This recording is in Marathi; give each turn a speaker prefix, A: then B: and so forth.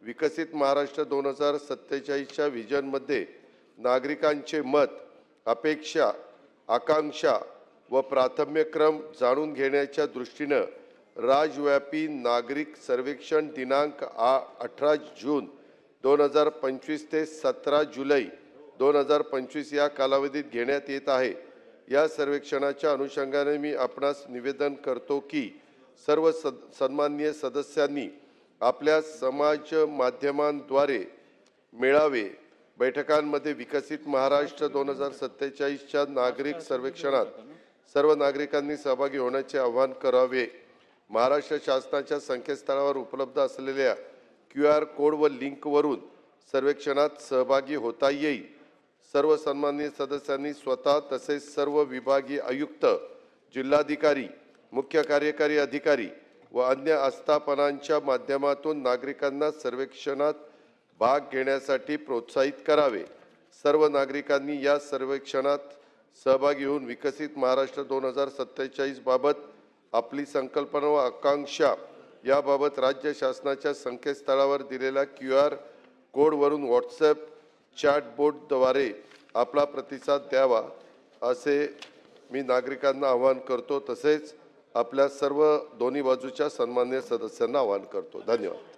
A: विकसित महाराष्ट्र 2047च्या व्हिजनमध्ये नागरिकांचे मत, अपेक्षा, आकांक्षा व प्राधान्यक्रम जाणून घेण्याच्या दृष्टीने राज्यव्यापी नागरिक सर्वेक्षण दिनांक 18 जून 2025 ते 17 जुलै 2025 या कालावधीत घेण्यात येत आहे। या सर्वेक्षणाच्या अनुषंगाने मी आपणास निवेदन करतो की सर्व सन्माननीय सदस्यांनी आपल्या समाज माध्यमांद्वारे मेळावे, बैठकांमध्ये विकसित महाराष्ट्र 2047च्या नागरिक सर्वेक्षणात सर्व नागरिकांनी सहभागी होण्याचे आवाहन करावे। महाराष्ट्र शासनाच्या संकेतस्थळावर उपलब्ध असलेल्या QR कोड व लिंकवरून सर्वेक्षणात सहभागी होता येईल। सर्व सन्माननीय सदस्यांनी स्वतः तसेच सर्व विभागीय आयुक्त, जिल्हाधिकारी, मुख्य कार्यकारी अधिकारी व अन्य आस्थापनांच्या माध्यमातून नागरिकांना सर्वेक्षणात भाग घेण्यासाठी प्रोत्साहित करावे। सर्व नागरिकांनी या सर्वेक्षणात सहभागी होऊन विकसित महाराष्ट्र 2047 बाबत आपली संकल्पना व आकांक्षा याबाबत राज्य शासनाच्या संकेतस्थळावर दिलेल्या QR कोडवरून WhatsApp चॅटबोटद्वारे आपला प्रतिसाद द्यावा असे मी नागरिकांना आवाहन करतो। तसेच आपल्या सर्व दोन्ही बाजूच्या सन्माननीय सदस्यांना आवाहन करतो। धन्यवाद।